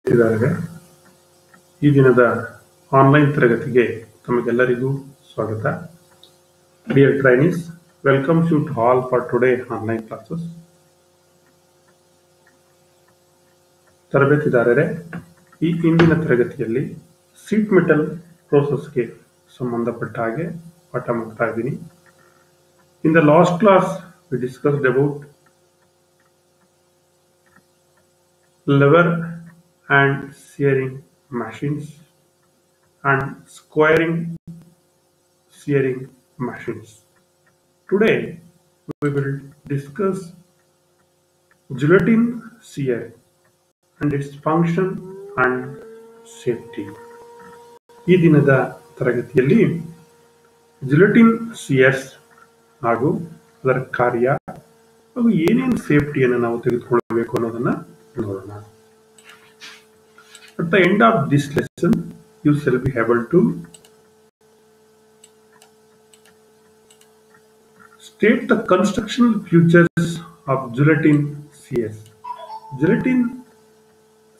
ತರಬೇತಿದಾರರೇ, ಈ ದಿನದ ಆನ್ಲೈನ್ ತರಗತಿಗೆ ತಮಗೆಲ್ಲರಿಗೂ ಸ್ವಾಗತ. Dear trainees, welcome you to all for today online classes. ತರಬೇತಿದಾರರೇ, ಈ ಇಂದಿನ ತರಗತಿಯಲ್ಲಿ ಶೀಟ್ ಮೆಟಲ್ ಪ್ರೋಸೆಸ್ಗೆ ಸಂಬಂಧಪಟ್ಟ ಹಾಗೆ ಪಾಠ ಮಾಡ್ತಾ ಇದ್ದೀನಿ. In the last class we discussed about lever and shearing machines and shearing machines. Today we will discuss guillotine shear and its function and safety. ಈ ದಿನದ ತರಗತಿಯಲ್ಲಿ ಗಿಲ್ಲೋಟಿನ್ ಶಿಯರ್ಸ್ ಹಾಗೂ ಅದರ ಕಾರ್ಯ ಹಾಗೂ ಏನೇನು ಸೇಫ್ಟಿಯನ್ನು ನಾವು ತೆಗೆದುಕೊಳ್ಳಬೇಕು ಅನ್ನೋದನ್ನ ನೋಡೋಣ. At the end of this lesson, you shall be able to state the constructional features of guillotine shears. Guillotine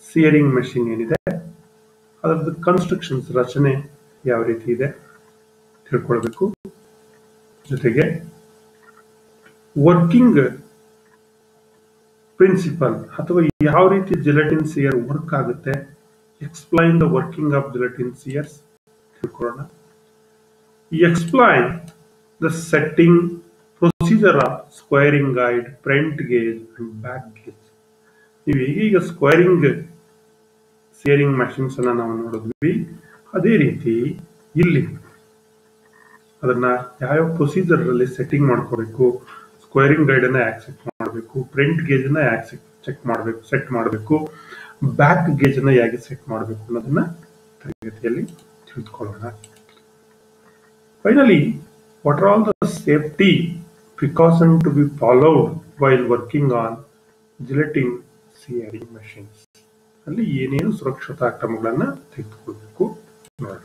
shearing machine ಏನಿದೆ ಅದರ ಕನ್ಸ್ಟ್ರಕ್ಷನ್ಸ್ ರಚನೆ ಯಾವ ರೀತಿ ಇದೆ ತಿಳ್ಕೊಳ್ಬೇಕು. ಜೊತೆಗೆ ವರ್ಕಿಂಗ್ ಪ್ರಿನ್ಸಿಪಲ್ ಅಥವಾ ಯಾವ ರೀತಿ ಜಿಲೆಟಿನ್ ಶಿಯರ್ ವರ್ಕ್ ಆಗುತ್ತೆ, explain the working of guillotine shears ತಿಳ್ಕೊಳ್ಳೋಣ. Explain the setting procedure of squaring guide, front gauge and back gauge. ನೀವು ಈಗ ಸ್ಕ್ವೇರಿಂಗ್ ಶಿಯರಿಂಗ್ ಮಷಿನ್ಸ್ ಅನ್ನ ನಾವು ನೋಡಿದ್ವಿ, ಅದೇ ರೀತಿ ಇಲ್ಲಿ ಅದನ್ನ ಯಾವ ಪ್ರೊಸೀಜರ್ ಅಲ್ಲಿ ಸೆಟ್ಟಿಂಗ್ ಮಾಡ್ಕೋಬೇಕು, ಸ್ಕ್ವೇರಿಂಗ್ ಗೈಡ್ ಅನ್ನ ಆಕ್ಸೆಪ್ಟ್ ಮಾಡಬೇಕು, ಫ್ರಂಟ್ ಗೇಜ್ ಅನ್ನ ಸೆಟ್ ಮಾಡಬೇಕು, ಬ್ಯಾಕ್ ಗೇಜ್ ಅನ್ನ ಹೇಗೆ ಸೆಟ್ ಮಾಡಬೇಕು ಅನ್ನೋದನ್ನ ತರಗತಿಯಲ್ಲಿ ತಿಳಿದುಕೊಳ್ಳೋಣ. Finally, what are all the safety precaution to be followed while working on guillotine shearing machines. ಅಲ್ಲಿ ಏನೇನು ಸುರಕ್ಷತಾ ಕ್ರಮಗಳನ್ನ ತೆಗೆದುಕೊಳ್ಬೇಕು ನೋಡೋಣ.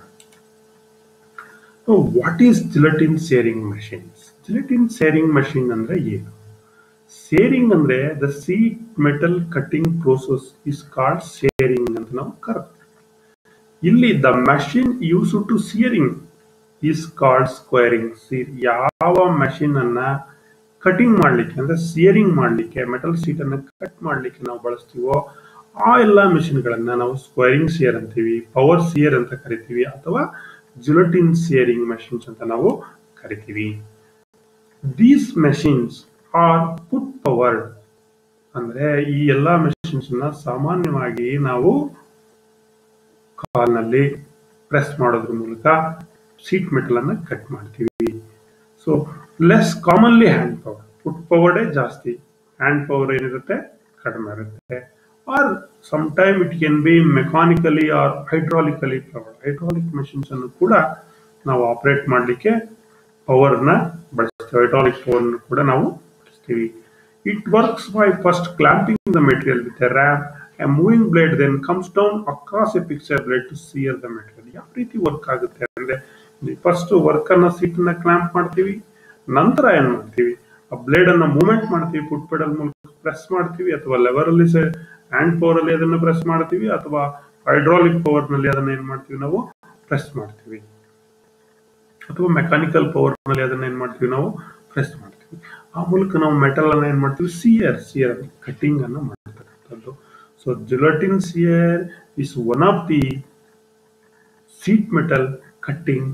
What is guillotine shearing machines? Guillotine shearing machine ಅಂದ್ರೆ ಏನು? ಶಿಯರಿಂಗ್ ಅಂದ್ರೆ the sheet metal cutting process is called shearing ಅಂತ ನಾವು ಕರೆದ್ವಿ. ಇಲ್ಲಿ the machine use to shearing is called squaring. ಯಾವ ಮಷಿನ್ ಅನ್ನ ಕಟಿಂಗ್ ಮಾಡ್ಲಿಕ್ಕೆ ಅಂದ್ರೆ ಶಿಯರಿಂಗ್ ಮಾಡ್ಲಿಕ್ಕೆ, ಮೆಟಲ್ ಶೀಟ್ ಅನ್ನ ಕಟ್ ಮಾಡ್ಲಿಕ್ಕೆ ನಾವು ಬಳಸ್ತೀವೋ ಆ ಎಲ್ಲಾ ಮೆಷಿನ್ ಗಳನ್ನ ನಾವು ಸ್ಕ್ವೇರಿಂಗ್ ಶಿಯರ್ ಅಂತೀವಿ, ಪವರ್ ಶಿಯರ್ ಅಂತ ಕರಿತೀವಿ, ಅಥವಾ ಗಿಲ್ಲೋಟಿನ್ ಶಿಯರಿಂಗ್ ಮಷಿನ್ಸ್ ಅಂತ ನಾವು ಕರಿತೀವಿ. These machines are put powered. ಅಂದ್ರೆ ಈ ಎಲ್ಲಾ ಮೆಷಿನ್ಸ್ ನ ಸಾಮಾನ್ಯವಾಗಿ ನಾವು ಕಾಲ್ನಲ್ಲಿ ಪ್ರೆಸ್ ಮಾಡೋದ್ರ ಮೂಲಕ ಶೀಟ್ ಮೆಟಲ್ ಅನ್ನ ಕಟ್ ಮಾಡ್ತೀವಿ. So less commonly hand power. Foot ಪವರ್ಡೇ ಜಾಸ್ತಿ, ಹ್ಯಾಂಡ್ ಪವರ್ ಏನಿರುತ್ತೆ ಕಡಿಮೆ ಇರುತ್ತೆ. Or sometime it can be mechanically or hydraulically powered. Hydraulic machines ಅನ್ನು ಕೂಡ ನಾವು ಆಪರೇಟ್ ಮಾಡಲಿಕ್ಕೆ ಪವರ್ ನ ಬಳಸ್ತೀವಿ, ಹೈಡ್ರಾಲಿಕ್ ಪವರ್ ಕೂಡ ನಾವು ಬಳಸ್ತೀವಿ. It works by first clamping the material with a ram. A moving blade then comes down across a fixer blade to shear the material. ಯಾವ ರೀತಿ ವರ್ಕ್ ಆಗುತ್ತೆ ಅಂದ್ರೆ, ಫಸ್ಟ್ ವರ್ಕ್ ಅನ್ನ ಸೀಟ್ ಅನ್ನ ಕ್ಲಾಂಪ್ ಮಾಡ್ತೀವಿ, ನಂತರ ಏನ್ ಮಾಡ್ತೀವಿ ಆ ಬ್ಲೇಡ್ ಅನ್ನ ಮೂವ್ಮೆಂಟ್ ಮಾಡ್ತೀವಿ, ಫುಟ್ ಪೆಡಲ್ ಮೂಲಕ ಪ್ರೆಸ್ ಮಾಡ್ತೀವಿ, ಅಥವಾ ಲೆವರ್ ಅಲ್ಲಿ ಹ್ಯಾಂಡ್ ಪವರ್ ಅಲ್ಲಿ ಅದನ್ನ ಪ್ರೆಸ್ ಮಾಡ್ತೀವಿ, ಅಥವಾ ಹೈಡ್ರಾಲಿಕ್ ಪವರ್ ನಲ್ಲಿ ಅದನ್ನ ಏನ್ ಮಾಡ್ತೀವಿ ನಾವು ಪ್ರೆಸ್ ಮಾಡ್ತೀವಿ, ಅಥವಾ ಮೆಕ್ಯಾನಿಕಲ್ ಪವರ್ ನಲ್ಲಿ ಅದನ್ನ ಏನ್ ಮಾಡ್ತೀವಿ ನಾವು ಪ್ರೆಸ್ ಮಾಡ್ತೀವಿ. ಆ ಮೂಲಕ ನಾವು ಮೆಟಲ್ ಅನ್ನ ಏನ್ ಮಾಡ್ತೀವಿ ಶಿಯರ್ ಕಟಿಂಗ್ ಅನ್ನ ಮಾಡ್ತಕ್ಕಂಥದ್ದು. So guillotine shear is one of the sheet metal cutting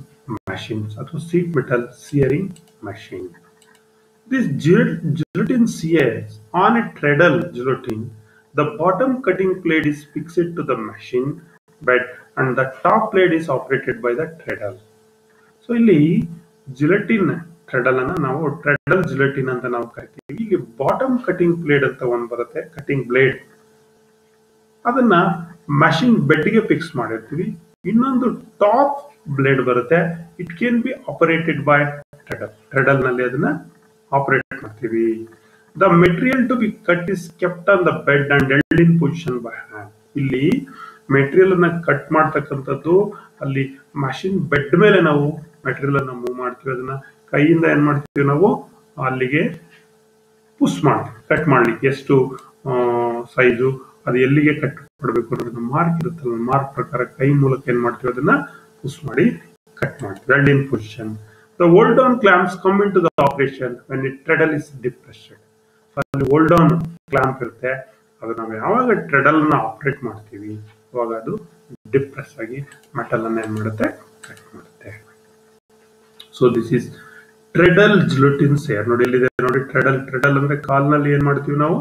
machines ಅಥವಾ sheet metal shearing machine. This guillotine shears on a treadle guillotine. The bottom cutting blade is fixed to the machine bed and the top blade is operated by the treadle. So ಇಲ್ಲಿ ಗಿಲ್ಲೋಟಿನ್ treadle ಅನ್ನ ನಾವು treadle guillotine ಅಂತ ನಾವು ಕರಿತೀವಿ. ಇಲ್ಲಿ bottom cutting blade ಅಂತ ಒಂದು ಬರುತ್ತೆ, ಕಟಿಂಗ್ ಬ್ಲೇಡ್, ಅದನ್ನ ಮಷಿನ್ ಬೆಡ್ಗೆ ಫಿಕ್ಸ್ ಮಾಡಿರ್ತೀವಿ. ಇನ್ನೊಂದು ಟಾಪ್ ಬ್ಲೇಡ್ ಬರುತ್ತೆ, it can be operated by treadle ನಲ್ಲಿ ಅದನ್ನ ಆಪರೇಟ್ ಮಾಡ್ತೀವಿ. The material to be cut is kept on the bed and held in position by hand. ಇಲ್ಲಿ ಮೆಟೀರಿಯಲ್ ಅನ್ನ ಕಟ್ ಮಾಡ್ತಕ್ಕಂಥದ್ದು ಅಲ್ಲಿ ಮಷಿನ್ ಬೆಡ್ ಮೇಲೆ ನಾವು ಮೆಟೀರಿಯಲ್ ಅನ್ನ ಮೂವ್ ಮಾಡ್ತೀವಿ, ಅದನ್ನ ಕೈಯಿಂದ ಏನ್ ಮಾಡ್ತೀವಿ ನಾವು ಅಲ್ಲಿಗೆ ಪುಷ್ ಮಾಡ್ತೀವಿ, ಕಟ್ ಮಾಡ್ಲಿಕ್ಕೆ ಎಷ್ಟು ಸೈಜು ಅದು ಎಲ್ಲಿಗೆ ಕಟ್ ಮಾಡಬೇಕು ಅನ್ನೋದನ್ನ ಮಾರ್ಕ್ ಇರುತ್ತಲ್ಲ, ಮಾರ್ಕ್ ಪ್ರಕಾರ ಕೈ ಮೂಲಕ ಏನ್ ಮಾಡ್ತೀವಿ ಅದನ್ನ ಪುಷ್ ಮಾಡಿ ಕಟ್ ಮಾಡ್ತೀವಿ. And in position the hold on clamps come in to the operation when it treadle is depressed. ಅಲ್ಲಿ ಹೋಲ್ಡ್ ಆನ್ ಕ್ಲಾಂಪ್ ಇರುತ್ತೆ, ಅದು ನಾವು ಯಾವಾಗ ಟ್ರೆಡಲ್ ನ ಆಪರೇಟ್ ಮಾಡ್ತೀವಿ ಅವಾಗ ಅದು ಡಿಪ್ರೆಸ್ ಆಗಿ ಮೆಟಲ್ ಅನ್ನ ಏನ್ ಮಾಡುತ್ತೆ ಕಟ್ ಮಾಡುತ್ತೆ. So this is treadle guillotine ಸೇರ್. ನೋಡಿ ಇಲ್ಲಿದೆ ನೋಡಿ, ಟ್ರೆಡಲ್ ಅಂದ್ರೆ ಕಾಲ್ನಲ್ಲಿ ಏನ್ ಮಾಡ್ತೀವಿ ನಾವು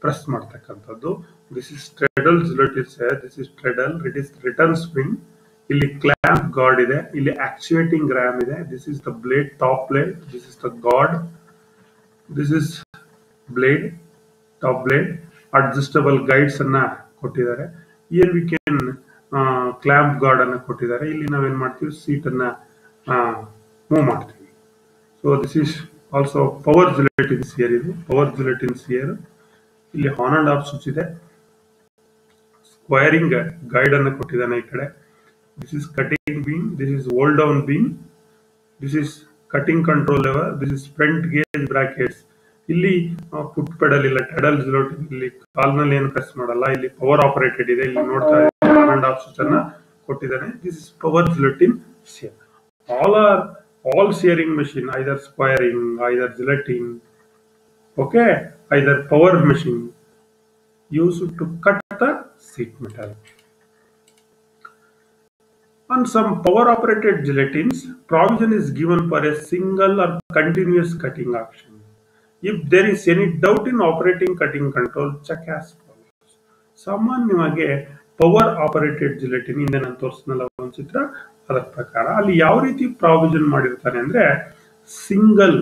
ಪ್ರೆಸ್ ಮಾಡ್ತಕ್ಕಂಥದ್ದು. This is treadle guillotine shear. This is treadle, it is return spring. ಇಲ್ಲಿ ಕ್ಲಾಂಪ್ ಗಾರ್ಡ್ ಇದೆ, ಇಲ್ಲಿ ಆಕ್ಚುಯೇಟಿಂಗ್ ರ್ಯಾಮ್ ಇದೆ. This is the blade, top blade. This is the guard. This is blade, top blade. Adjustable guides ಅನ್ನ ಕೊಟ್ಟಿದ್ದಾರೆ. Here we can clamp guard ಅನ್ನ ಕೊಟ್ಟಿದ್ದಾರೆ. ಇಲ್ಲಿ ನಾವೇನ್ ಮಾಡ್ತೀವಿ, ಸೀಟ್ ಅನ್ನ ಮೂವ್ ಮಾಡ್ತೀವಿ. So this is also power guillotine shear. ಇದು ಪವರ್ ಜಿಲೆಟಿನ್ ಸಿಯರ್. ಇಲ್ಲಿ ಆನ್ ಅಂಡ್ ಆಫ್ ಸ್ವಿಚ್ ಇದೆ. ಸ್ಕ್ವೈರಿಂಗ್ ಗೈಡ್ ಅನ್ನು ಕೊಟ್ಟಿದ್ದಾನೆ ಈ ಕಡೆ. This is cutting beam. This is hold down beam. This is cutting control lever. This is front gauge brackets. ಇಲ್ಲಿ foot pedal ಇಲ್ಲ, ಟ್ರೆಡಲ್ gelatine. ಇಲ್ಲಿ ಕಾಲ್ನಲ್ಲಿ ಏನು ಪ್ರೆಸ್ ಮಾಡಲ್ಲ. ಇಲ್ಲಿ ಪವರ್ ಆಪರೇಟೆಡ್ ಇದೆ. ಇಲ್ಲಿ ನೋಡ್ತಾ ಇದ್ದೀವಿ ಆನ್ ಅಂಡ್ ಆಫ್ ಸ್ವಿಚ್ ಅನ್ನ ಕೊಟ್ಟಿದ್ದಾನೆ. This is power guillotine shear. All shearing machine, either squaring, either gelatin, okay, either power machine used to cut the sheet metal. On some power operated gelatins, provision is given for a single or continuous cutting action. If there is any doubt in operating cutting control, check as follows. ಸಾಮಾನ್ಯವಾಗಿ power operated gelatine ಹಿಂದೆ ನಾನು ತೋರಿಸಿದ್ನಲ್ಲ ಒಂದು ಚಿತ್ರ, ಅದರ ಪ್ರಕಾರ ಅಲ್ಲಿ ಯಾವ ರೀತಿ provision ಮಾಡಿರ್ತಾನೆ ಅಂದ್ರೆ, ಸಿಂಗಲ್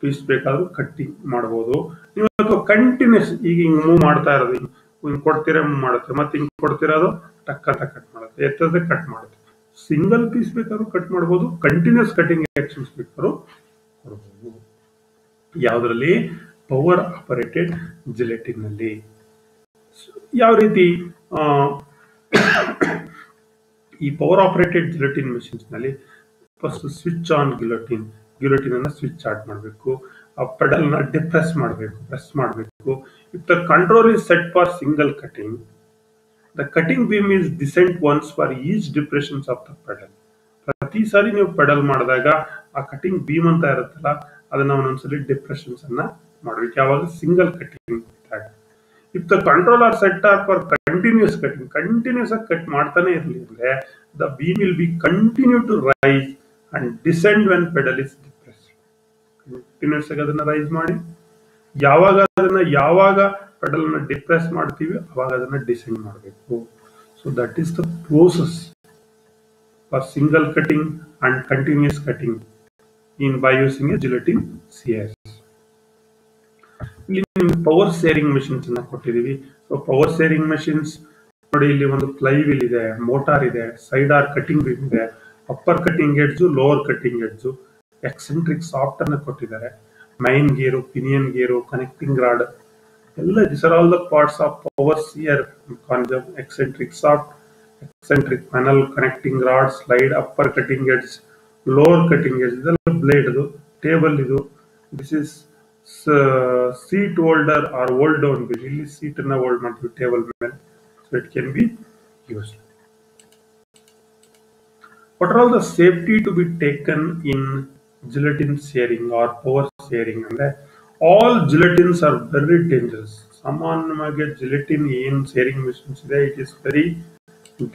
ಪೀಸ್ ಬೇಕಾದ್ರೂ ಕಟ್ಟಿಂಗ್ ಮಾಡಬಹುದು ನೀವು, ಅಥವಾ ಕಂಟಿನ್ಯೂಸ್ ಈಗ ಹಿಂಗ್ ಮೂವ್ ಮಾಡ್ತಾ ಇರೋದು, ಹಿಂಗ್ ಕೊಡ್ತೀರಾ ಮೂವ್ ಮಾಡುತ್ತೆ, ಮತ್ತೆ ಹಿಂಗ್ ಕೊಡ್ತಿರೋದು ಟಕ್ ಅಂತ ಕಟ್ ಮಾಡುತ್ತೆ, ಎತ್ತದೇ ಕಟ್ ಮಾಡುತ್ತೆ. ಸಿಂಗಲ್ ಪೀಸ್ ಬೇಕಾದ್ರೂ ಕಟ್ ಮಾಡಬಹುದು, ಕಂಟಿನ್ಯೂಸ್ ಕಟಿಂಗ್ ಆಕ್ಷನ್ಸ್ ಬೇಕಾದ್ರೂ ಕೊಡಬಹುದು. ಯಾವುದರಲ್ಲಿ? ಪವರ್ ಆಪರೇಟೆಡ್ ಜಿಲೆಟಿನ್ ನಲ್ಲಿ. ಯಾವ ರೀತಿ ಈ ಪವರ್ ಆಪರೇಟೆಡ್ ಜಿಲೆಟಿನ್ ಮೆಷಿನ್ಸ್ ನಲ್ಲಿ ಫಸ್ಟ್ ಸ್ವಿಚ್ ಆನ್ ಗಿಲೋಟಿನ್ ಅನ್ನ ಸ್ವಿಚ್ ಆನ್ ಮಾಡಬೇಕು. ಆ ಪೆಡಲ್ ನ ಡಿಪ್ರೆಸ್ ಮಾಡಬೇಕು, ಪ್ರೆಸ್ ಮಾಡಬೇಕು. If the control is set for single cutting, the cutting beam is descent once for each depressions of the pedal. ಪ್ರತಿ ಸಾರಿ ನೀವು ಪೆಡಲ್ ಮಾಡಿದಾಗ ಆ ಕಟಿಂಗ್ ಬೀಮ್ ಅಂತ ಇರುತ್ತಲ್ಲ, ಅದನ್ನ ಒಂದೊಂದ್ಸಲಿ ಡಿಪ್ರೆಷನ್ಸ್ ಅನ್ನ ಮಾಡಬೇಕು. ಯಾವಾಗ? Single cutting. If the control are set or for continuous cutting, continuous ಆಗಿ ಕಟ್ ಮಾಡ್ತಾನೆ ಇರಲಿ ಅಂದ್ರೆ the beam will be continue to rise and descend when pedal is depress. Continuous ಆಗಿ ಅದನ್ನ ರೈಸ್ ಮಾಡಿ, ಯಾವಾಗ ಪೆಡಲ್ ನ ಡಿಪ್ರೆಸ್ ಮಾಡ್ತೀವಿ ಅವಾಗ ಅದನ್ನ ಡಿಸೆಂಡ್ ಮಾಡಬೇಕು. So that is the process for single cutting and continuous cutting in by using a guillotine shears. ಇಲ್ಲಿ ಪವರ್ ಸೇರಿಂಗ್ ಮೆಷಿನ್ಸ್ ಅನ್ನ ಕೊಟ್ಟಿದೀವಿ. ಸೊ ಪವರ್ ಸೇರಿಂಗ್ ಮೆಷಿನ್ಸ್ ನೋಡಿ, ಇಲ್ಲಿ ಒಂದು ಫ್ಲೈ ವೀಲ್ ಇದೆ, ಮೋಟಾರ್ ಇದೆ, ಸೈಡ್ ಆರ್ ಕಟಿಂಗ್ ಬೀಮ್ ಇದೆ, upper cutting edge, lower cutting edge, eccentric shaft ಅನ್ನ ಕೊಟ್ಟಿದ್ದಾರೆ, main gear, pinion gear, connecting rod ಎಲ್ಲ. This are all the parts of power shear concept. Eccentric shaft, eccentric panel, connecting rod, slide, upper cutting edge, lower cutting edge, ಇದೆಲ್ಲ blade. ಇದು table. ಇದು this is sheet holder or hold down beam. ಇಲ್ಲಿ sheet ಅನ್ನ hold ಮಾಡ್ತೀವಿ table ಮೇಲೆ. So it can be used. What are all the safety to be taken in guillotine shearing or power shearing ಅಂದ್ರೆ, all guillotines are very dangerous. ಸಾಮಾನ್ಯವಾಗಿ guillotine ಏನ್ shearing machines ಇದೆ, it is very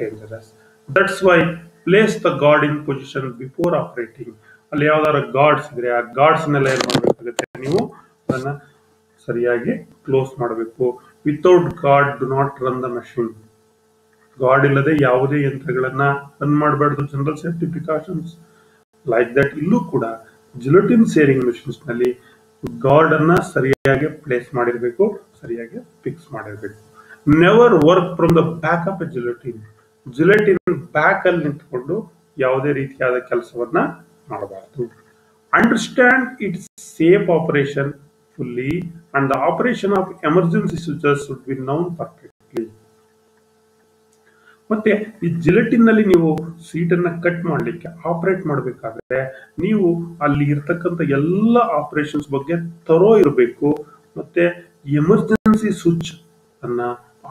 dangerous. That's Y place the guard in position before operating. ಅಲ್ಲಿ ಯಾವ್ದಾದ್ರು guards ಇದ್ರೆ ಆ guards ನೆಲ್ಲ ಏನ್ ಮಾಡ್ಬೇಕಾಗುತ್ತೆ, ನೀವು ಅದನ್ನ ಸರಿಯಾಗಿ ಕ್ಲೋಸ್ ಮಾಡಬೇಕು. Without guard do not run the machine. Guard ಇಲ್ಲದೆ ಯಾವುದೇ ಯಂತ್ರಗಳನ್ನ ರನ್ ಮಾಡಬಾರ್ದು. General safety precautions like that. ಇಲ್ಲೂ ಕೂಡ ಜಿಲೆಟಿನ್ ಸೇರಿಂಗ್ ಮೆಷಿನ್ಸ್ ನಲ್ಲಿ ಗಾರ್ಡ್ ಅನ್ನ ಸರಿಯಾಗಿ ಪ್ಲೇಸ್ ಮಾಡಿರ್ಬೇಕು, ಸರಿಯಾಗಿ ಫಿಕ್ಸ್ ಮಾಡಿರ್ಬೇಕು. Never work from the back of a guillotine. Guillotine back ಅಲ್ಲಿ ನಿಂತ್ಕೊಂಡು ಯಾವುದೇ ರೀತಿಯಾದ ಕೆಲಸವನ್ನ ಮಾಡಬಾರದು. Understand its safe operation fully and the operation of emergency switches should be known perfectly. ಮತ್ತೆ ಈ ಜಿಲೆಟಿನ್ ನಲ್ಲಿ ನೀವು ಸೀಟ್ ಅನ್ನ ಕಟ್ ಮಾಡ್ಲಿಕ್ಕೆ ಆಪರೇಟ್ ಮಾಡಬೇಕಾದ್ರೆ ನೀವು ಅಲ್ಲಿ ಇರ್ತಕ್ಕಂಥ ಎಲ್ಲ ಆಪರೇಷನ್ಸ್ ಬಗ್ಗೆ ತರೋ ಇರಬೇಕು. ಮತ್ತೆ ಎಮರ್ಜೆನ್ಸಿ ಸ್ವಿಚ್ ಅನ್ನ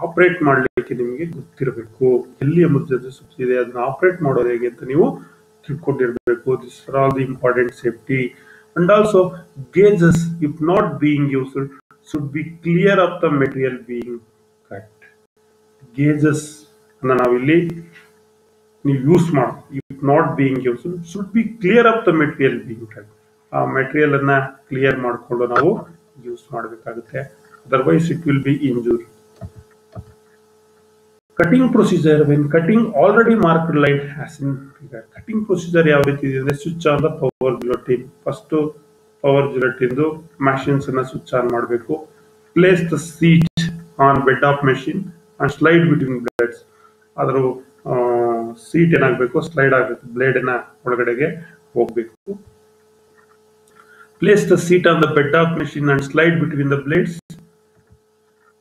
ಆಪರೇಟ್ ಮಾಡಲಿಕ್ಕೆ ನಿಮಗೆ ಗೊತ್ತಿರಬೇಕು. ಎಲ್ಲಿ ಎಮರ್ಜೆನ್ಸಿ ಸ್ವಿಚ್ ಇದೆ, ಅದನ್ನ ಆಪರೇಟ್ ಮಾಡೋದು ಹೇಗೆ ಅಂತ ನೀವು ತಿಳ್ಕೊಂಡಿರ್ಬೇಕು. This are all the important safety. And also gauges if not being used should be clear of the material being cut. Gauges ಅನ್ನ ನಾವಿಲ್ಲಿ ನೀವು ಯೂಸ್ ಮಾಡಿ, if not being use should be clear of the material being cut. ಆ material ಅನ್ನ clear ಮಾಡಿಕೊಂಡು ನಾವು use ಮಾಡಬೇಕಾಗುತ್ತೆ. Otherwise it will be injury. Cutting procedure when cutting already marked line has in figure. Cutting procedure ಯಾವ ರೀತಿ ಇದೆ ಅಂದ್ರೆ, switch on the power guillotine. First power guillotine machines ಅನ್ನ ಸ್ವಿಚ್ ಆನ್ ಮಾಡಬೇಕು. Place the sheet on bed of machine and slide between blades. ಅದರ sheet ಏನಾಗಬೇಕು, slide ಆಗಬೇಕು, blade ನ ಒಳಗಡೆಗೆ ಹೋಗಬೇಕು. Place the sheet on the bed of machine and slide between the blades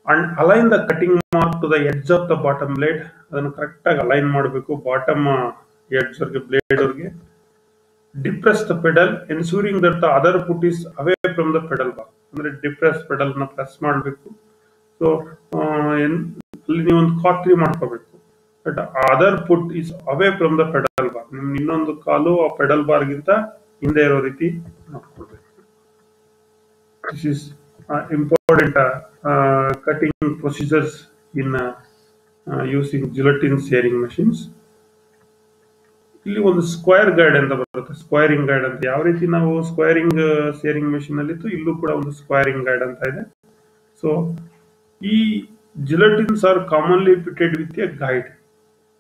and align the cutting mark to the edge of the bottom blade. ಅದನ್ನು correct ಆಗಿ align ಮಾಡಬೇಕು bottom edge ವರ್ಗೆ, blade ವರ್ಗೆ. Depress the pedal ensuring that the other foot is away from the pedal bar. ಅಂದ್ರೆ depress pedal ನ press ಮಾಡಬೇಕು. So ಅಲ್ಲಿ ನೀವು ಒಂದು ಖಾತ್ರಿ ಮಾಡ್ಕೋಬೇಕು, but other foot is away from the pedal bar. ನಿಮ್ ಇನ್ನೊಂದು ಕಾಲು ಆ ಪೆಡಲ್ ಬಾರ್ ಗಿಂತ ಹಿಂದೆ ಇರೋ ರೀತಿ ನೋಡ್ಕೊಳ್ಬೇಕು. This is important cutting procedures in using gelatine sharing machines. ಇಲ್ಲಿ ಒಂದು ಸ್ಕ್ವೇರ್ ಗೈಡ್ ಅಂತ ಬರುತ್ತೆ, ಸ್ಕ್ವೇರಿಂಗ್ ಗೈಡ್ ಅಂತ. ಯಾವ ರೀತಿ ನಾವು ಸ್ಕ್ವೇರಿಂಗ್ ಸೇರಿಂಗ್ ಮೆಷಿನ್ ಅಲ್ಲಿ ಇತ್ತು, ಇಲ್ಲೂ ಕೂಡ ಒಂದು ಸ್ಕ್ವೇರಿಂಗ್ ಗೈಡ್ ಅಂತ ಇದೆ. ಸೊ ಈ guillotines are commonly fitted with a guide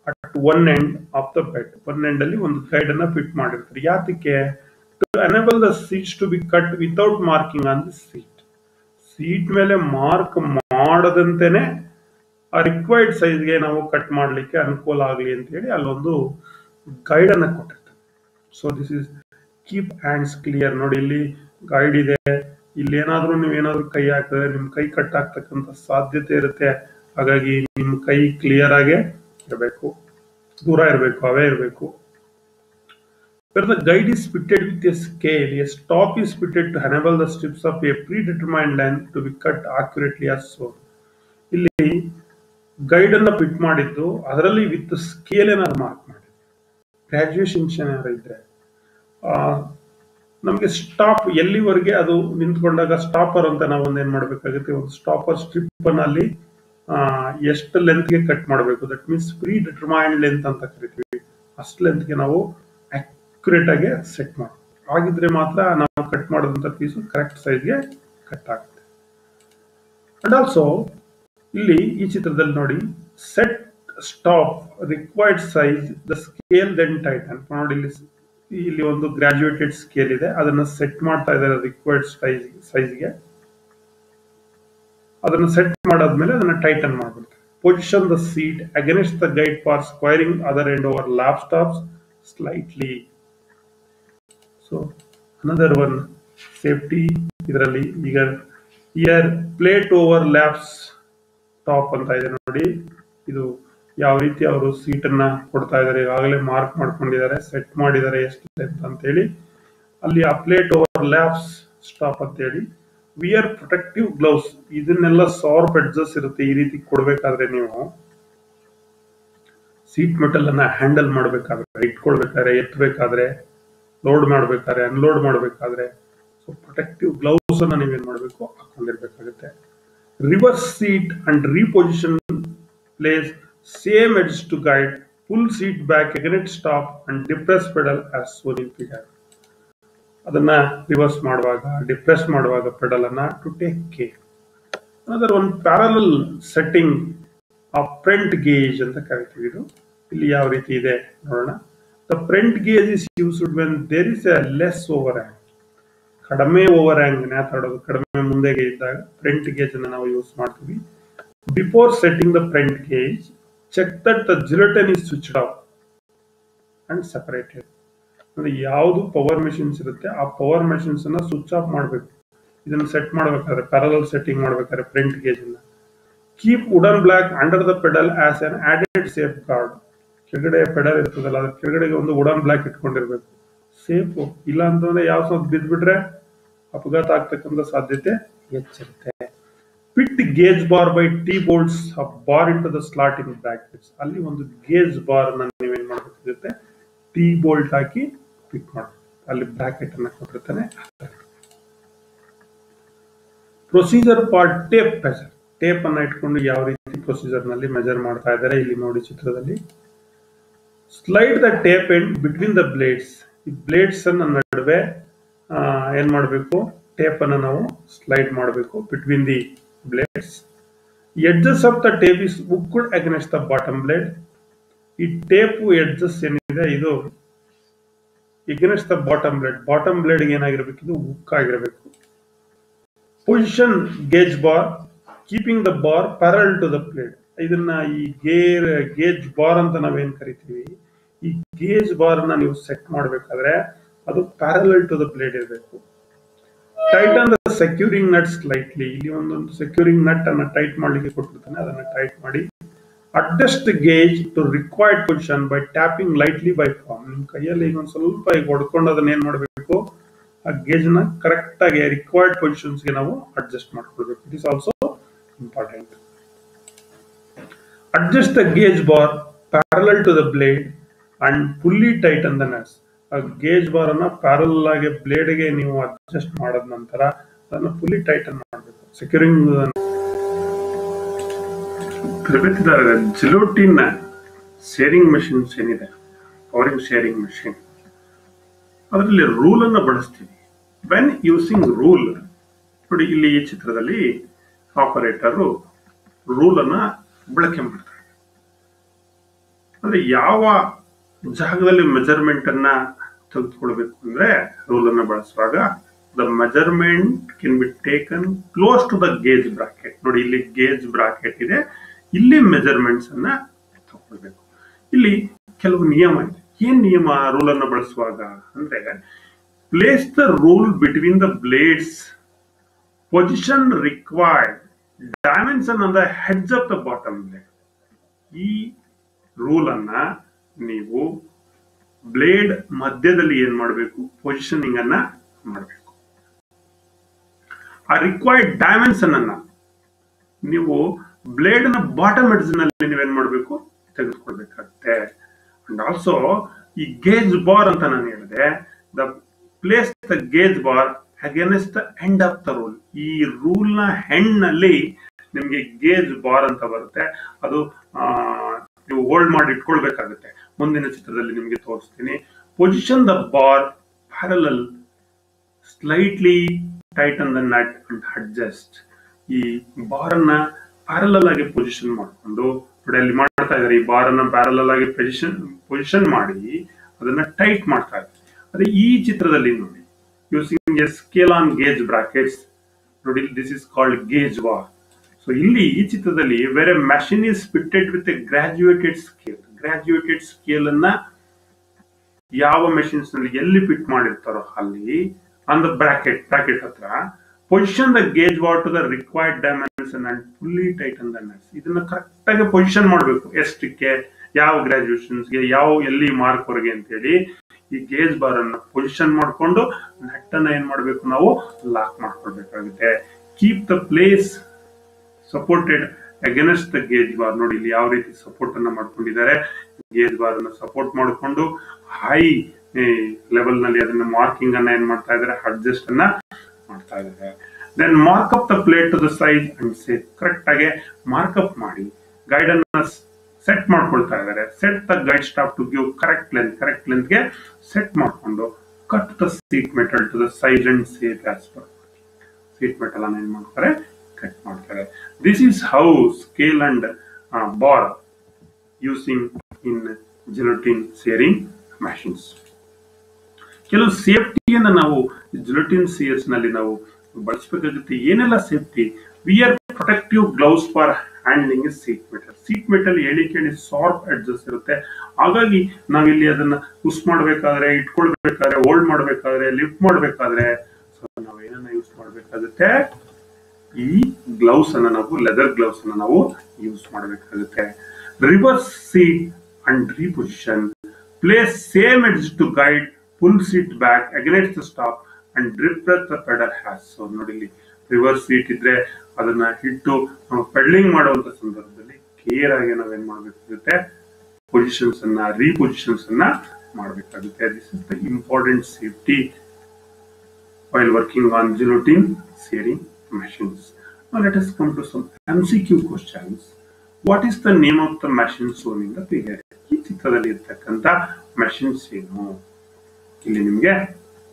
at one end of the bed. One end ಅಲ್ಲಿ ಒಂದು ಗೈಡ್ ಅನ್ನ ಫಿಟ್ ಮಾಡಿರ್ತಾರೆ. ಯಾತಕ್ಕೆ? To enable the sheets to be cut without marking on the sheet. Sheet ಮೇಲೆ mark ಮಾಡದಂತೆನೆ ಆ required ಸೈಜ್ಗೆ ನಾವು cut ಮಾಡಲಿಕ್ಕೆ ಅನುಕೂಲ ಆಗಲಿ ಅಂತ ಹೇಳಿ ಅಲ್ಲೊಂದು ಗೈಡ್ ಅನ್ನ ಕೊಟ್ಟಿರ್ತಾರೆ. So this is keep hands clear. ನೋಡಿ, ಇಲ್ಲಿ ಗೈಡ್ ಇದೆ. ಇಲ್ಲಿ ಏನಾದ್ರೂ ನೀವೇನಾದ್ರೂ ಕೈ ಹಾಕಿದ್ರೆ ನಿಮ್ ಕೈ ಕಟ್ ಆಗ್ತಕ್ಕಂಥ ಸಾಧ್ಯತೆ ಇರುತ್ತೆ. ಹಾಗಾಗಿ ನಿಮ್ ಕೈ ಕ್ಲಿಯರ್ ಆಗೇ ಇರಬೇಕು, ದೂರ ಇರಬೇಕು, ಅವೇ ಇರಬೇಕು. Where the guide is fitted with a scale, a stop is fitted to enable the strips of a predetermined length to be cut accurately as shown. ಇಲ್ಲಿ ಗೈಡ್ ಅನ್ನ ಫಿಟ್ ಮಾಡಿದ್ದು, ಅದರಲ್ಲಿ ವಿತ್ ಸ್ಕೇಲ್ ಏನಾದ್ರು ಮಾರ್ಕ್ ಮಾಡಿ, graduation ಏನಾದ್ರು ಇದ್ರೆ ನಮಗೆ stop ಎಲ್ಲಿವರೆಗೆ ಅದು ನಿಂತ್ಕೊಂಡಾಗ ಸ್ಟಾಪರ್ ಅಂತ ನಾವು ಒಂದೇನ್ ಮಾಡ್ಬೇಕಾಗುತ್ತೆ, ಒಂದು ಸ್ಟಾಪರ್ ಸ್ಟ್ರಿಪ್ ಅನ್ನ ಅಲ್ಲಿ ಎಷ್ಟು ಲೆಂತ್ಗೆ ಕಟ್ ಮಾಡಬೇಕು, that means predetermined length ಅಂತ ಕರಿತೀವಿ. ಅಷ್ಟು ಲೆಂತ್ಗೆ ನಾವು ಅಕ್ಯುರೇಟ್ ಆಗಿ ಸೆಟ್ ಮಾಡಿ, ಆಗಿದ್ರೆ ಮಾತ್ರ ನಾವು ಕಟ್ ಮಾಡಿದಂತ ಪೀಸು ಕರೆಕ್ಟ್ ಸೈಜ್ಗೆ ಕಟ್ ಆಗುತ್ತೆ. ಅಂಡ್ ಆಲ್ಸೋ ಇಲ್ಲಿ ಈ ಚಿತ್ರದಲ್ಲಿ ನೋಡಿ, set stop required size the scale then tighten. ನೋಡಿ, ಇಲ್ಲಿ ಒಂದು ಗ್ರಾಜುಯೇಟೆಡ್ ಸ್ಕೇಲ್ ಇದೆ, ಅದನ್ನ ಸೆಟ್ ಮಾಡ್ತಾ ಇದ್ದಾರೆ ರಿಕ್ವೈರ್ಡ್ ಸೈಜ್ಗೆ. ಅದನ್ನ ಸೆಟ್ ಮಾಡಾದ್ಮೇಲೆ ಅದನ್ನ ಟೈಟನ್ ಮಾಡ್ಬಿಡ್ತಾರೆ. Position the seat against the guide for squaring other end over lap stops slightly. So another one safety ಇದರಲ್ಲಿ. ಈಗ year plate over lapse top ಅಂತ ಇದೆ ನೋಡಿ. ಇದು ಯಾವ ರೀತಿ ಅವರು ಸೀಟ್ ಅನ್ನ ಕೊಡ್ತಾ ಇದ್ದಾರೆ, ಈಗಾಗಲೇ ಮಾರ್ಕ್ ಮಾಡ್ಕೊಂಡಿದ್ದಾರೆ, ಸೆಟ್ ಮಾಡಿದ್ದಾರೆ ಎಷ್ಟು ಅಂತ ಹೇಳಿ. ಅಲ್ಲಿ ಆ ಪ್ಲೇಟ್ ಓವರ್ ಲ್ಯಾಪ್ಸ್ ಸ್ಟಾಪ್ ಅಂತ ಹೇಳಿ. Wear protective gloves. ಇದನ್ನೆಲ್ಲ ಶಾರ್ಪ್ ಎಡ್ಜಸ್ ಇರುತ್ತೆ. ಈ ರೀತಿ ಕೊಡ್ಬೇಕಾದ್ರೆ ನೀವು ಸೀಟ್ ಮೆಟಲ್ ಅನ್ನ ಹ್ಯಾಂಡಲ್ ಮಾಡ್ಬೇಕಾದ್ರೆ, ಇಟ್ಕೊಳ್ಬೇಕಾದ್ರೆ, ಎತ್ತಬೇಕಾದ್ರೆ, ಲೋಡ್ ಮಾಡ್ಬೇಕಾದ್ರೆ, ಅನ್ಲೋಡ್ ಮಾಡ್ಬೇಕಾದ್ರೆ, ಸೊ ಪ್ರೊಟೆಕ್ಟಿವ್ ಗ್ಲೌಸ್ ಅನ್ನ ನೀವೇನ್ ಮಾಡ್ಬೇಕು, ಹಾಕೊಂಡಿರ್ಬೇಕಾಗುತ್ತೆ. Reverse sheet and reposition place same edge to guide. Pull sheet back against stop and depress pedal as shown in figure. ಅದನ್ನ ರಿವರ್ಸ್ ಮಾಡುವಾಗ, ಡಿಪ್ರೆಸ್ ಮಾಡುವಾಗ ಪೆಡಲ್ ಅನ್ನ ಟು ಟೇಕ್ ಕೇರ್. ಅದರ ಒಂದು parallel setting of front gauge ಅಂತ ಕರಿತೀವಿ. ಇದು ಇಲ್ಲಿ ಯಾವ ರೀತಿ ಇದೆ ನೋಡೋಣ. The front gauge is used when there is A less over ಹ್ಯಾಂಗ್. ಕಡಿಮೆ ಓವರ್ ಹ್ಯಾಂಗ್ ನೇತಾಡೋದು, ಕಡಿಮೆ ಮುಂದೆಗೆ ಇದ್ದಾಗ ಫ್ರಂಟ್ ಗೇಜ್ ಅನ್ನ ನಾವು ಯೂಸ್ ಮಾಡ್ತೀವಿ. Before setting the front gauge, check that the guillotine is switched off and separated. ಅಂದ್ರೆ ಯಾವುದು ಪವರ್ ಮೆಷಿನ್ಸ್ ಇರುತ್ತೆ ಆ ಪವರ್ ಮೆಷಿನ್ಸ್ ಅನ್ನ ಸ್ವಿಚ್ ಆಫ್ ಮಾಡಬೇಕು. ಇದನ್ನ ಸೆಟ್ ಮಾಡಬೇಕಾದ್ರೆ, ಪ್ಯಾರಲಲ್ ಸೆಟ್ಟಿಂಗ್ ಮಾಡಬೇಕಾದ್ರೆ ಫ್ರಂಟ್ ಗೇಜ್ ಅನ್ನ. Keep wooden block under the pedal as an added safeguard. ಕೆಳಗಡೆ ಪೆಡಲ್ ಇರ್ತದಲ್ಲ, ಅದ್ರ ಕೆಳಗಡೆಗೆ ಒಂದು ವುಡನ್ ಬ್ಲಾಕ್ ಇಟ್ಕೊಂಡಿರ್ಬೇಕು, ಸೇಫ್. ಇಲ್ಲ ಅಂತಂದ್ರೆ ಯಾವ ಸ್ವಲ್ಪ ಬಿದ್ಬಿಟ್ರೆ ಅಪಘಾತ ಆಗ್ತಕ್ಕಂಥ ಸಾಧ್ಯತೆ ಹೆಚ್ಚಿರುತ್ತೆ. Fit gauge bar by T bolts bar into the slot in brackets. ಅಲ್ಲಿ ಒಂದು ಗೇಜ್ ಬಾರ್ ನೀವೇನ್ ಮಾಡಬೇಕಾಗುತ್ತೆ, ಟಿ ಬೋಲ್ಟ್ ಹಾಕಿ ಫಿಟ್ ಮಾಡಬೇಕು. ಅಲ್ಲಿ ಬ್ರಾಕೆಟ್ ಅನ್ನ ಕೊಟ್ಟಿರ್ತಾನೆ. Procedure for tape measure. Tape ಅನ್ನ ಇಟ್ಕೊಂಡು ಯಾವ ರೀತಿ ಪ್ರೊಸೀಜರ್ ನಲ್ಲಿ ಮೆಜರ್ ಮಾಡ್ತಾ ಇದ್ದಾರೆ ಇಲ್ಲಿ ನೋಡಿ ಚಿತ್ರದಲ್ಲಿ. Slide the tape end between the blades. ಈ ಬ್ಲೇಡ್ಸ್ ಅನ್ನ ನಡುವೆ ಏನ್ ಮಾಡಬೇಕು, ಟೇಪ್ ಅನ್ನು ನಾವು ಸ್ಲೈಡ್ ಮಾಡಬೇಕು between the blades. Edges of the tape is hooked against the bottom blade. ಈ ಟೇಪ್ ಎಡ್ಜಸ್ ಏನಿದೆ ಇದು against the bottom blade. Bottom blade ಏನಾಗಿರ್ಬೇಕು, ಇದು ಹುಕ್ ಆಗಿರಬೇಕು. Position gauge bar keeping the bar parallel to the blade. ಇದನ್ನ ಈ gauge bar ಅಂತ ನಾವೇನ್ ಕರಿತೀವಿ, ಈ ಗೇಜ್ ಬಾರ್ ನ ನೀವು ಸೆಟ್ ಮಾಡಬೇಕಾದ್ರೆ ಅದು ಪ್ಯಾರಲಲ್ ಟು ದ ಬ್ಲೇಡ್ ಇರಬೇಕು. Tighten the securing nut slightly. ಇಲ್ಲಿ ಒಂದೊಂದು ಸೆಕ್ಯೂರಿಂಗ್ ನಟ್ ಅನ್ನ ಟೈಟ್ ಮಾಡ್ಲಿಕ್ಕೆ ಕೊಟ್ಟಿರ್ತಾನೆ, ಅದನ್ನ ಟೈಟ್ ಮಾಡಿ. Adjust gauge to required position by tapping lightly by form. ನಿಮ್ ಕೈಯಲ್ಲಿ ಈಗ ಒಂದ್ ಸ್ವಲ್ಪ ಈಗ ಹೊಡ್ಕೊಂಡು ಅದನ್ನ ಏನ್ ಮಾಡಬೇಕು, ಆ ಗೇಜ್ ನ ಕರೆಕ್ಟ್ ಆಗಿ ರಿಕ್ವೈರ್ಡ್ ಪೊಸಿಷನ್ಸ್ ಗೆ ನಾವು ಅಡ್ಜಸ್ಟ್ ಮಾಡ್ಕೊಳ್ಬೇಕು. It is also important. Adjust the gauge bar parallel to the blade and fully tighten the nuts. ಆ ಗೇಜ್ ಬಾರ್ ಅನ್ನ ಪ್ಯಾರಲಲ್ ಆಗಿ ಬ್ಲೇಡ್ ಗೆ ನೀವು ಅಡ್ಜಸ್ಟ್ ಮಾಡಿದ ನಂತರ ಅದನ್ನ ಫುಲ್ಲಿ ಟೈಟನ್ ಮಾಡಬೇಕು. ಸೆಕ್ಯೂರಿಂಗ್ ಜಿಲೋಟಿನ್ ಶೇರಿಂಗ್ ಮಷಿನ್ಸ್ ಏನಿದೆ, ಪವರಿಂಗ್ ಶೇರಿಂಗ್ ಮಷಿನ್, ಅದರಲ್ಲಿ ರೂಲ್ ಅನ್ನ ಬಳಸ್ತೀವಿ. ವೆನ್ ಯೂಸಿಂಗ್ ರೂಲ್ ನೋಡಿ, ಇಲ್ಲಿ ಈ ಚಿತ್ರದಲ್ಲಿ ಆಪರೇಟರ್ ರೂಲ್ ಅನ್ನ ಬಳಕೆ ಮಾಡ್ತಾರೆ. ಅಂದ್ರೆ ಯಾವ ಜಾಗದಲ್ಲಿ ಮೆಜರ್ಮೆಂಟ್ ಅನ್ನ ತೆಗೆದುಕೊಳ್ಬೇಕು ಅಂದ್ರೆ ರೂಲ್ ಅನ್ನ ಬಳಸುವಾಗ the measurement can be taken close to the gauge bracket. ನೋಡಿ ಇಲ್ಲಿ ಗೇಜ್ ಬ್ರಾಕೆಟ್ ಇದೆ, ಇಲ್ಲಿ ಮೆಜರ್ಮೆಂಟ್ಸ್ ಅನ್ನ ತಗೊಳ್ಬೇಕು. ಇಲ್ಲಿ ಕೆಲವು ನಿಯಮ ಇದೆ. ಏನ್ ನಿಯಮ ರೂಲ್ ಅನ್ನ ಬಳಸುವಾಗ ಅಂದ್ರೆ, place the rule between the blades, position required, dimension on the heads of the bottom blade. ಈ ರೂಲ್ ಅನ್ನ ನೀವು ಬ್ಲೇಡ್ ಮಧ್ಯದಲ್ಲಿ ಏನ್ ಮಾಡಬೇಕು, ಪೊಸಿಷನಿಂಗ್ ಅನ್ನ ಮಾಡಬೇಕು. ಆ ರಿಕ್ವೈರ್ಡ್ ಡೈಮೆನ್ಷನ್ ಅನ್ನ ನೀವು ಬ್ಲೇಡ್ ನ ಬಾಟಮ್ ಎಡ್ಜ್ ನಲ್ಲಿ ನೀವೇನ್ ಮಾಡಬೇಕು, ತೆಗೆದುಕೊಳ್ಬೇಕಾಗುತ್ತೆ. ಅಂಡ್ ಆಲ್ಸೋ ಈ ಗೇಜ್ ಬಾರ್ ಅಂತ ನಾನು ಹೇಳಿದೆ, the place the gauge bar against the end of the rule. ಈ ರೂಲ್ ನ ಹೆಂಡ್ ನಲ್ಲಿ ನಿಮ್ಗೆ ಗೇಜ್ ಬಾರ್ ಅಂತ ಬರುತ್ತೆ, ಅದು ನೀವು ಹೋಲ್ಡ್ ಮಾಡಿ ಇಟ್ಕೊಳ್ಬೇಕಾಗುತ್ತೆ. ಮುಂದಿನ ಚಿತ್ರದಲ್ಲಿ ನಿಮ್ಗೆ ತೋರಿಸ್ತೀನಿ. Position the bar parallel, slightly tighten the nut and adjust. ಈ ಬಾರ್ ಅನ್ನ ಪ್ಯಾರಲಲ್ ಆಗಿ ಪೊಸಿಷನ್ ಮಾಡಿಕೊಂಡು ನೋಡಿ ಅಲ್ಲಿ ಮಾಡ್ತಾ ಇದ್ದಾರೆ. ಈ ಬಾರ್ ಅನ್ನ ಪ್ಯಾರಲಲ್ ಆಗಿ ಪೊಸಿಷನ್ ಮಾಡಿ ಅದನ್ನ ಟೈಟ್ ಮಾಡ್ತಾ ಇದ್ದಾರೆ. ಅದೇ ಈ ಚಿತ್ರದಲ್ಲಿ ನೋಡಿ, using a scale on gauge brackets. ನೋಡಿ this is called gauge bar. So ಇಲ್ಲಿ ಈ ಚಿತ್ರದಲ್ಲಿ where a machine is fitted with a graduated scale. Graduated scale ಅನ್ನ ಯಾವ ಮೆಷಿನ್ಸ್ ನಲ್ಲಿ ಎಲ್ಲಿ ಫಿಟ್ ಮಾಡಿರ್ತಾರೋ ಅಲ್ಲಿ ಆನ್ ದ ಬ್ರಾಕೆಟ್ ಹತ್ರ position the gauge bar to the required dimension and fully tighten the nuts. ಇದನ್ನ ಕರೆಕ್ಟ್ ಆಗಿ ಪೊಸಿಷನ್ ಮಾಡಬೇಕು, ಎಷ್ಟಕ್ಕೆ, ಯಾವ ಗ್ರಾಜುಯೇಷನ್ಸ್ಗೆ, ಯಾವ ಎಲ್ಲಿ ಮಾರ್ಕ್ ವರೆಗೆ ಅಂತ ಹೇಳಿ ಈ ಗೇಜ್ ಬಾರ್ ಅನ್ನ ಪೊಸಿಷನ್ ಮಾಡಿಕೊಂಡು ನಟ್ ಅನ್ನ ಏನ್ ಮಾಡಬೇಕು, ನಾವು ಲಾಕ್ ಮಾಡ್ಕೊಳ್ಬೇಕಾಗುತ್ತೆ. Keep the place supported against the gauge bar. ನೋಡಿ ಇಲ್ಲಿ ಯಾವ ರೀತಿ ಸಪೋರ್ಟ್ ಅನ್ನ ಮಾಡ್ಕೊಂಡಿದ್ದಾರೆ. ಗೇಜ್ ಬಾರ್ ಅನ್ನ ಸಪೋರ್ಟ್ ಮಾಡಿಕೊಂಡು ಹೈ ಲೆವೆಲ್ ನಲ್ಲಿ ಅದನ್ನ ಮಾರ್ಕಿಂಗ್ ಅನ್ನ ಏನ್ ಮಾಡ್ತಾ ಇದ್ದಾರೆ, ಅಡ್ಜಸ್ಟ್ ಅನ್ನ ಮಾಡ್ತಾ ಇದ್ದಾರೆ. Then mark up the plate to the size and shape. Correct ಆಗಿ ಮಾರ್ಕ್ ಅಪ್ ಮಾಡಿ ಗೈಡ್ ಅನ್ನ ಸೆಟ್ ಮಾಡ್ಕೊಳ್ತಾ ಇದ್ದಾರೆ. Set the guide stop to give correct length ಗೆ ಸೆಟ್ ಮಾಡ್ಕೊಂಡು cut the sheet metal to the size and shape as per. Sheet metal ಅನ್ನ ಏನ್ ಮಾಡ್ತಾರೆ, ಕಟ್ ಮಾಡ್ತಾರೆ. This is how scale and bar using in guillotine shearing machines. ಕೆಲವು ಸೇಫ್ಟಿಯನ್ನ ನಾವು guillotine shears ನಲ್ಲಿ ನಾವು ಬಳಸಬೇಕಾಗುತ್ತೆ. ಏನೆಲ್ಲ safety? Wear protective gloves for handling sheet metal. Sheet metal ಕೇಳಿ ಶಾರ್ಪ್ ಎಡ್ಜಸ್ ಇರುತ್ತೆ. ಹಾಗಾಗಿ ನಾವಿಲ್ಲಿ ಅದನ್ನ ಪುಷ್ ಮಾಡಬೇಕಾದ್ರೆ, ಇಟ್ಕೊಳ್ಬೇಕಾದ್ರೆ, ಹೋಲ್ಡ್ ಮಾಡಬೇಕಾದ್ರೆ, ಲಿಫ್ಟ್ ಮಾಡಬೇಕಾದ್ರೆ ನಾವು ಏನನ್ನ ಯೂಸ್ ಮಾಡಬೇಕಾಗುತ್ತೆ, ಈ ಗ್ಲೌಸ್ ಅನ್ನ ನಾವು ಲೆದರ್ ಗ್ಲೌಸ್ ಅನ್ನ ನಾವು ಯೂಸ್ ಮಾಡಬೇಕಾಗುತ್ತೆ. Reverse sheet and reposition. Place same edge to guide, pull seat back against the stop and grip the pedal has. So ನೋಡಿ ಇಲ್ಲಿ ರಿವರ್ಸ್ ಸೀಟ್ ಇದ್ರೆ ಅದನ್ನ ಇಟ್ಟು ನಾವು ಪೆಡ್ಲಿಂಗ್ ಮಾಡುವಂತ ಸಂದರ್ಭದಲ್ಲಿ ಕೇರ್ ಆಗಿ ನಾವೇನ್ ಮಾಡ್ಬೇಕಾಗುತ್ತೆ, ಪೊಸಿಷನ್ಸ್ ಅನ್ನ ರೀಪೊಸಿಷನ್ಸ್ ಅನ್ನ ಮಾಡಬೇಕಾಗುತ್ತೆ. This is the important safety while working on guillotine shearing machines. Now let us come to some MCQ questions. What is the name of the machine shown in the figure? ಈ ಚಿತ್ರದಲ್ಲಿ ಇರತಕ್ಕಂತ machines ಏನು? ಇಲ್ಲಿ ನಿಮಗೆ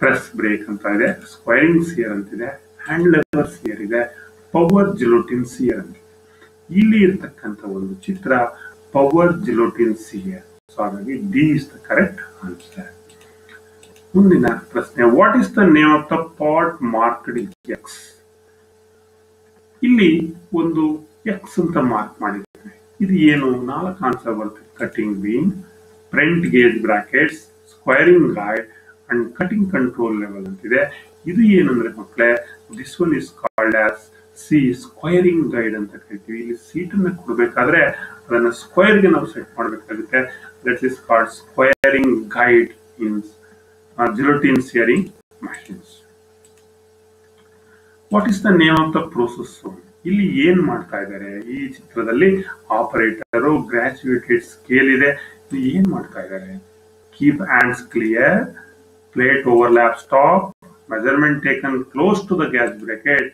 press break ಅಂತ ಇದೆ, squaring ಸಿಯರ್ ಅಂತಿದೆ, hand lever ಸಿಯರ್ ಇದೆ, ಪವರ್ ಜಿಲೋಟಿನ್ ಸಿಯರ್ ಅಂತಿದೆ. ಇಲ್ಲಿ ಇರತಕ್ಕಂತ ಒಂದು ಚಿತ್ರ ಪವರ್ ಜಿಲೋಟಿನ್ ಸಿಯರ್. ಸೊ ಹಾಗಾಗಿ D is the correct answer. ಮುಂದಿನ ಪ್ರಶ್ನೆ, what is the name of the part marked X? ಇಲ್ಲಿ ಒಂದು ಎಕ್ಸ್ ಅಂತ ಮಾರ್ಕ್ ಮಾಡಿದ್ದಾರೆ. ಇದು ಏನು? 4 ಆನ್ಸರ್ ಬರುತ್ತೆ. Cutting beam, front gauge brackets, squaring guide and cutting control level ಅಂತಿದೆ. ಇದು ಏನಂದ್ರೆ ಮಕ್ಕಳೇ, this one is called as C squaring guide ಅಂತ ಕರಿತೀವಿ. ಇಲ್ಲಿ ಸೀಟ್ ಅನ್ನ ಕೊಡಬೇಕಾದ್ರೆ ಅದನ್ನ ಸ್ಕ್ವೈರ್ ಗೆ ನಾವು ಸೆಟ್ ಮಾಡಬೇಕಾಗುತ್ತೆ. That is called squaring guide in guillotine shearing machines. What is the name of the process zone? ಇಲ್ಲಿ ಏನ್ ಮಾಡ್ತಾ ಇದ್ದಾರೆ? ಈ ಚಿತ್ರದಲ್ಲಿ ಆಪರೇಟರ್, ಗ್ರಾಜುಯೇಟೆಡ್ ಸ್ಕೇಲ್ ಇದೆ. ಇಲ್ಲಿ ಏನ್ ಮಾಡ್ತಾ ಇದ್ದಾರೆ? Keep hands clear, plate overlap stop, measurement taken close to the gauge bracket,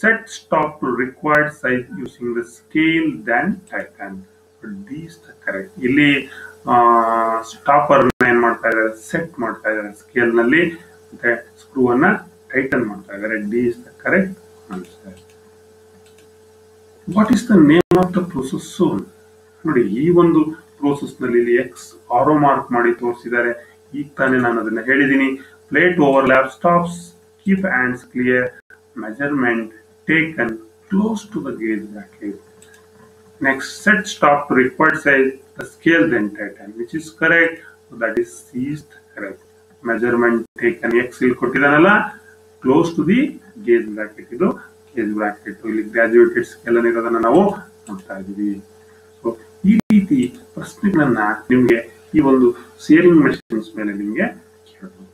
set stop to required size using the scale then tighten. These the correct. ಇಲ್ಲಿ ಸ್ಟಾಪರ್ ಏನ್ ಮಾಡ್ತಾ ಇದ್ದಾರೆ? ಸೆಟ್ ಮಾಡ್ತಾ ಇದ್ದಾರೆ ಸ್ಕೇಲ್ ನಲ್ಲಿ, ಮತ್ತೆ ಸ್ಕ್ರೂ ಅನ್ನ ಟೈಟನ್ ಮಾಡ್ತಾ ಇದ್ದಾರೆ. D is the correct answer. What is the name of the process zone? ನೋಡಿ, ಈ ಒಂದು ಪ್ರೋಸೆಸ್ ನಲ್ಲಿ ಇಲ್ಲಿ ಎಕ್ಸ್ ಆರೋ ಮಾರ್ಕ್ ಮಾಡಿ ತೋರಿಸಿದ್ದಾರೆ. ಈಗ ತಾನೇ ನಾನು ಅದನ್ನ ಹೇಳಿದೀನಿ. Plate overlap stops, keep hands clear, measurement taken close to the gauge bracket. Next, set stop to required size, the scale then tighten, which is correct. So that is C is correct. Measurement taken X ಇಲ್ಲಿ ಕೊಟ್ಟಿದ್ದಾನಲ್ಲ, close to the gauge bracket. ಇದು gauge bracket. ಇಲ್ಲಿ graduated scale ಅನ್ನೋದನ್ನ ನಾವು ನೋಡ್ತಾ ಇದ್ದೀವಿ. So ಈ ರೀತಿ ಪ್ರಶ್ನೆಗಳನ್ನ ನಿಮಗೆ ಈ ಒಂದು ಸೇರಿಂಗ್ machines ಮೇಲೆ ನಿಮಗೆ ಕೇಳಬಹುದು.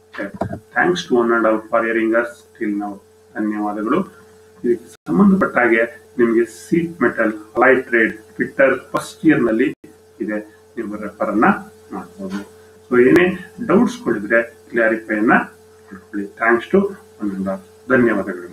Thanks to one and all for hearing us till now. ಧನ್ಯವಾದಗಳು. ಇದಕ್ಕೆ ಸಂಬಂಧಪಟ್ಟ ಹಾಗೆ ನಿಮಗೆ sheet metal allied trade fitter first year ನಲ್ಲಿ ಇದೆ, ನೀವು ರೆಫರ್ ಅನ್ನ ಮಾಡಬಹುದು. ಸೊ ಏನೇ ಡೌಟ್ಸ್ ಗಳಿದ್ರೆ ಕ್ಲಾರಿಫೈ ಅನ್ನ ಮಾಡ್ಕೊಳ್ಳಿ. ಥ್ಯಾಂಕ್ಸ್ ಟು ಧನ್ಯವಾದಗಳು.